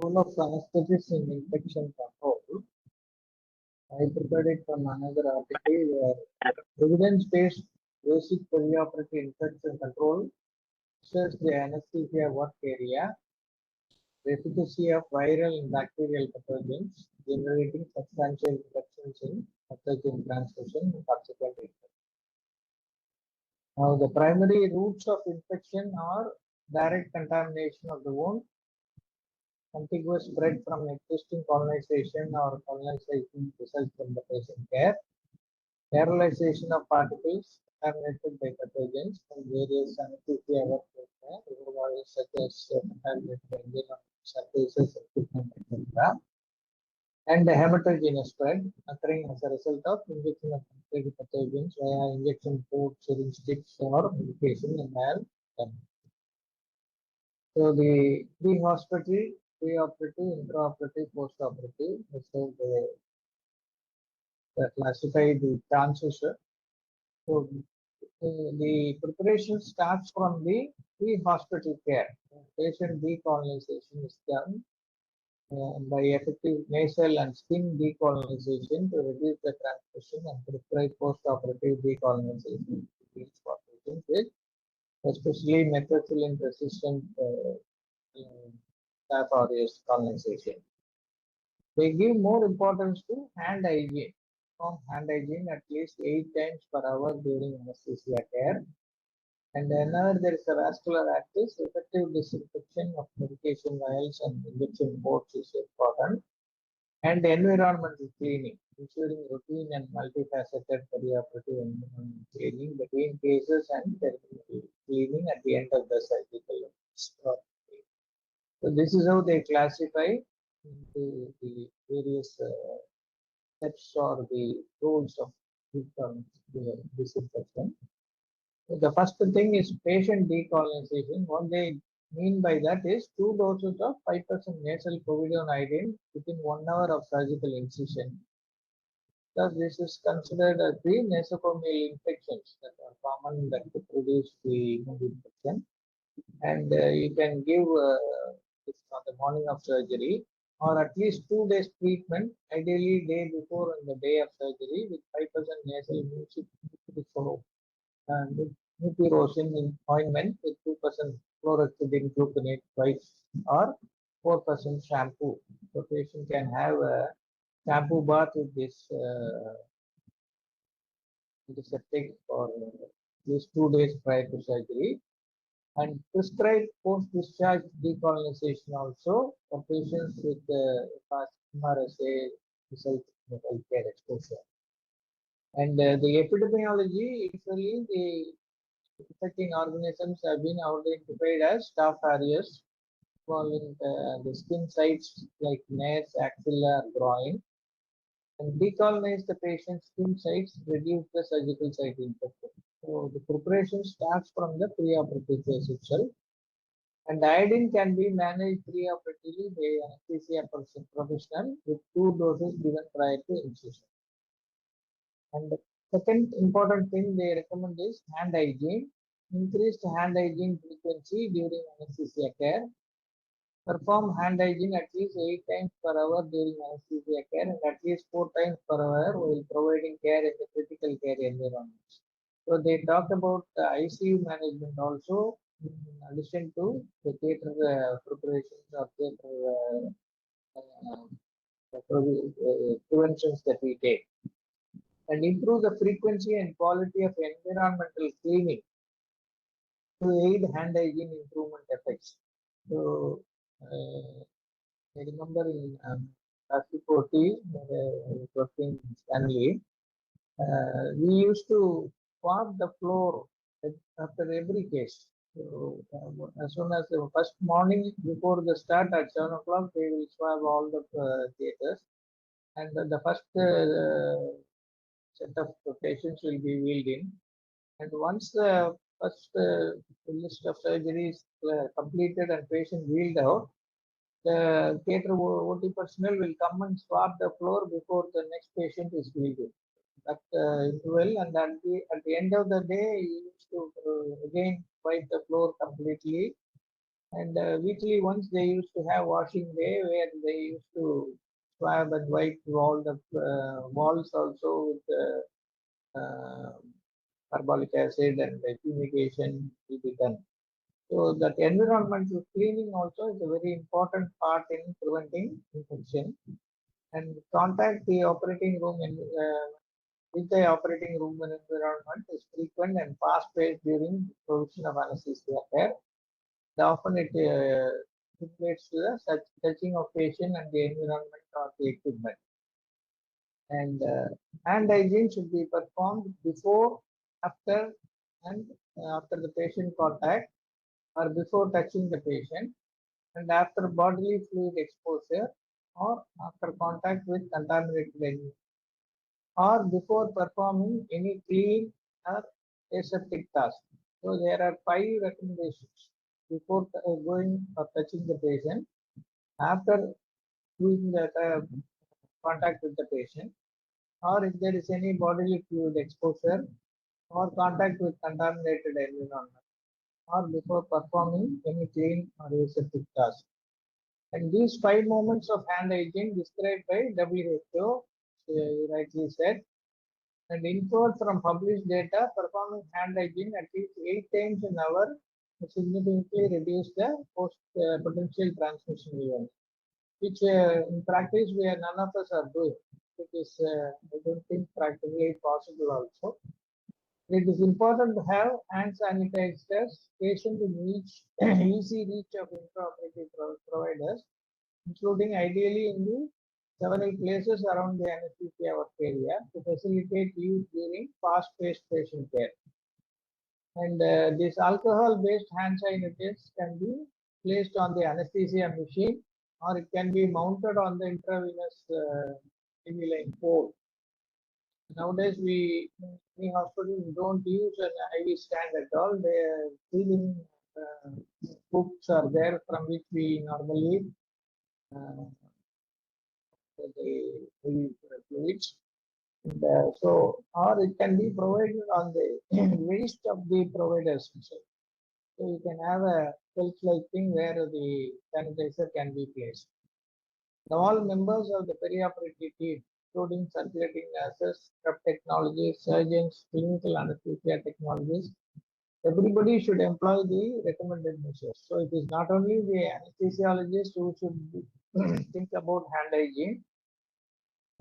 Role of anesthetists in infection control. I prepared it from another article where evidence-based basic perioperative infection control assess the anesthesia work area, the efficacy of viral and bacterial pathogens, generating substantial reductions in pathogen transmission and subsequent infection. Now, the primary routes of infection are direct contamination of the wound, contiguous spread from existing colonization or colonization results from the patient care, sterilization of particles contaminated by pathogens from various anesthesia workflows, such as contaminated engine surfaces, equipment, etc., and the hematogenous spread occurring as a result of injection of contaminated pathogens via injection port, syringe sticks, or medication in malformation. So the pre-hospital, pre-operative, intraoperative, post-operative, so they classify the chances. So the preparation starts from the pre-hospital care. Patient decolonization is done by effective nasal and skin decolonization to reduce the transmission and prescribe post-operative decolonization for patients with especially methicillin-resistant Staph aureus colonization. They give more importance to hand hygiene. Perform hand hygiene at least 8 times per hour during anesthesia care. And whenever there is a vascular access, effective disinfection of medication vials and injection ports is important. And environmental cleaning, ensuring routine and multifaceted perioperative environment cleaning between cases and terminal cleaning at the end of the surgical. So this is how they classify the various steps or the rules of disinfection. The first thing is patient decolonization. What they mean by that is 2 doses of 5% nasal povidone iodine within 1 hour of surgical incision. Thus, this is considered as the nosocomial infections that are common that produce the wound infection. And you can give this on the morning of surgery or at least 2 days treatment, ideally day before and the day of surgery with 5% nasal mupirocin in ointment with 2% chlorhexidine gluconate twice or 4% shampoo. The patient can have a shampoo bath with this antiseptic for at least 2 days prior to surgery. And prescribed post-discharge decolonization also for patients with past MRSA result in healthcare exposure. And the epidemiology, usually the infecting organisms have been identified as Staph aureus, involving the skin sites like nares, axilla, groin, and decolonize the patient's skin sites, reduce the surgical site infection. So the preparation starts from the preoperative phase itself, and iodine can be managed preoperatively by anesthesia professional with 2 doses given prior to incision. And the second important thing they recommend is hand hygiene. Increased hand hygiene frequency during anesthesia care. Perform hand hygiene at least 8 times per hour during anesthesia care and at least 4 times per hour while providing care in the critical care environments. So they talked about ICU management also, in addition to the theatre preparations or theatre preventions that we take, and improve the frequency and quality of environmental cleaning to aid hand hygiene improvement effects. So I remember in Kasipoti, I was working in Stanley, we used to swab the floor after every case. So as soon as the first morning before the start at 7 o'clock, they will swab all the theaters, and the first set of patients will be wheeled in. And once the first list of surgeries completed and patient wheeled out, the theatre OT personnel will come and swab the floor before the next patient is wheeled in. That interval, and at the end of the day, you used to again wipe the floor completely And weekly once they used to have washing day where they used to swab and wipe all the walls also with uh, carbolic acid and the fumigation will be done. So that environmental cleaning also is a very important part in preventing infection. And contact the operating room with the operating room environment is frequent and fast-paced during provision of anesthesia care. Often it relates to the such touching of patient and the environment or the equipment. And hand hygiene should be performed before, after, and after the patient contact or before touching the patient and after bodily fluid exposure or after contact with contaminated environment or before performing any clean or aseptic task. So there are 5 recommendations before going or touching the patient, after doing the contact with the patient, or if there is any bodily fluid exposure or contact with contaminated environment, or before performing any clean or aseptic task. And these 5 moments of hand hygiene described by WHO, you rightly said, and inferred from published data, performing hand hygiene at least 8 times an hour significantly reduce the potential transmission events, which in practice none of us are doing. It is, I don't think, practically possible also. It is important to have hand sanitizers patient in each easy reach of intraoperative providers, including ideally in the several places around the anesthesia work area to facilitate use during fast-paced patient care. And this alcohol-based hand sanitizers can be placed on the anesthesia machine, or it can be mounted on the intravenous IV line pole. Nowadays, many hospitals don't use an IV stand at all. The filling hooks are there from which we normally uh, the fluids. And, so, or it can be provided on the waist of the providers. So you can have a shelf-like thing where the sanitizer can be placed. Now, all members of the perioperative team, including circulating nurses, scrub technologists, surgeons, clinical anesthesia technologists, everybody should employ the recommended measures. So it is not only the anesthesiologist who should think about hand hygiene.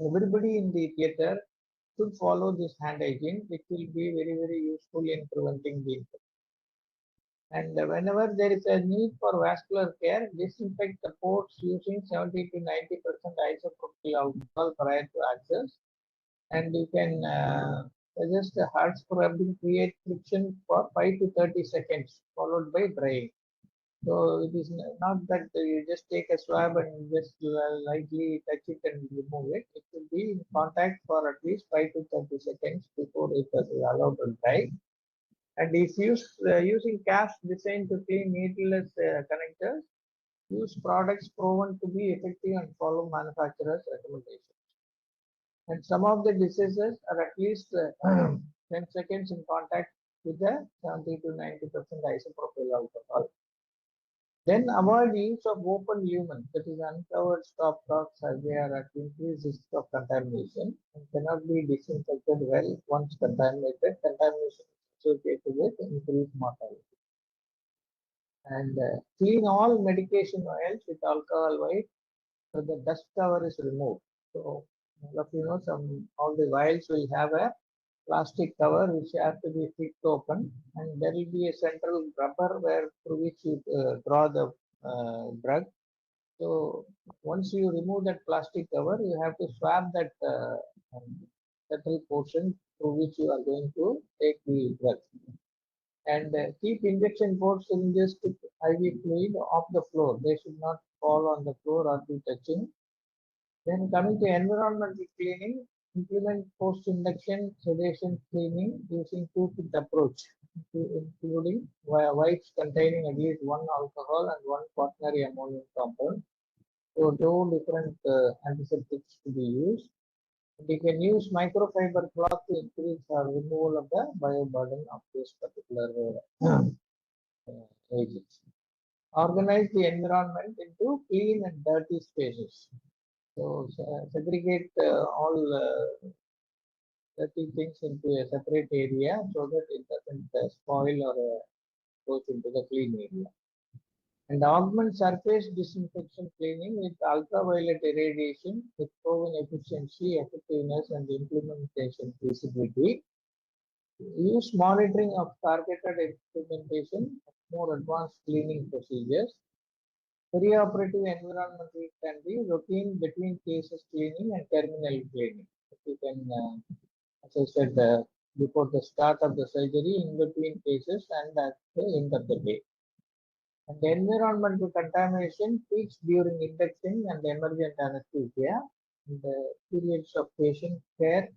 Everybody in the theater should follow this hand hygiene, which will be very, very useful in preventing the infection. And whenever there is a need for vascular care, disinfect the ports using 70 to 90% isopropyl alcohol prior to access. And you can suggest a hard scrubbing, create friction for 5 to 30 seconds, followed by drying. So it is not that you just take a swab and just lightly touch it and remove it. It should be in contact for at least 5 to 30 seconds before it is allowed to dry. And if using caps designed to clean needleless connectors, use products proven to be effective and follow manufacturers' recommendations. And some of the diseases are at least 10 seconds in contact with the 70 to 90% isopropyl alcohol. Then avoid use of open lumen, that is uncovered stopcocks, as they are at increased risk of contamination and cannot be disinfected well once contaminated. Contamination is associated with increased mortality. And clean all medication oils with alcohol white so the dust cover is removed. So all of you know all the vials will have a plastic cover which has to be flipped open, and there will be a central rubber where through which you draw the drug. So once you remove that plastic cover, you have to swab that central portion through which you are going to take the drug. And keep injection ports in this IV fluid off the floor. They should not fall on the floor or be touching. Then coming to environmental cleaning, implement post-induction sedation cleaning using two-tip approach, including wipes containing at least one alcohol and one quaternary ammonium compound. So two different antiseptics to be used. We can use microfiber cloth to increase removal of the bioburden of this particular agents. Organize the environment into clean and dirty spaces. So segregate all dirty things into a separate area so that it doesn't spoil or goes into the clean area. And augment surface disinfection cleaning with ultraviolet irradiation with proven efficiency, effectiveness, and implementation feasibility. Use monitoring of targeted experimentation of more advanced cleaning procedures. Perioperative environmental can be routine between cases cleaning and terminal cleaning. You can, as I said, before the start of the surgery, in between cases, and at the end of the day. And environmental contamination peaks during induction and emergent anesthesia, and the periods of patient care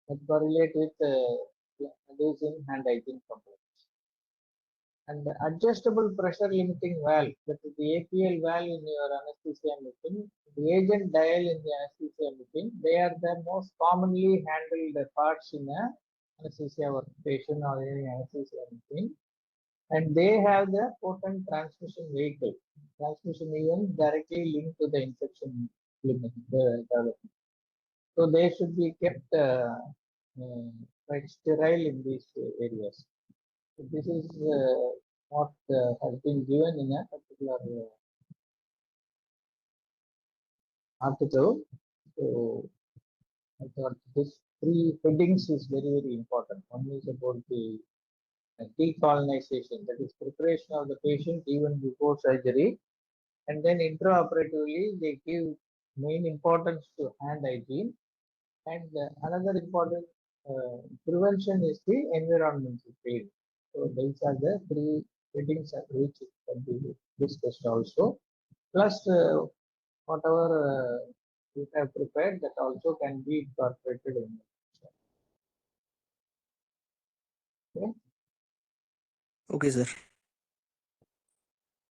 that correlate with reducing hand hygiene complaints. And the adjustable pressure limiting valve, that is the APL valve in your anesthesia machine, the agent dial in the anesthesia machine, they are the most commonly handled parts in a anesthesia workstation or any anesthesia machine. And they have the potent transmission vehicle. Transmission even directly linked to the infection limit, development. So they should be kept quite sterile in these areas. So this is what has been given in a particular article. So I thought this three headings is very important. One is about the decolonization, that is preparation of the patient even before surgery, and then intraoperatively they give main importance to hand hygiene, and another important prevention is the environmental cleaning. So these are the three headings at which it can be discussed also. Plus whatever we have prepared, that also can be incorporated in it. Okay. Okay, sir.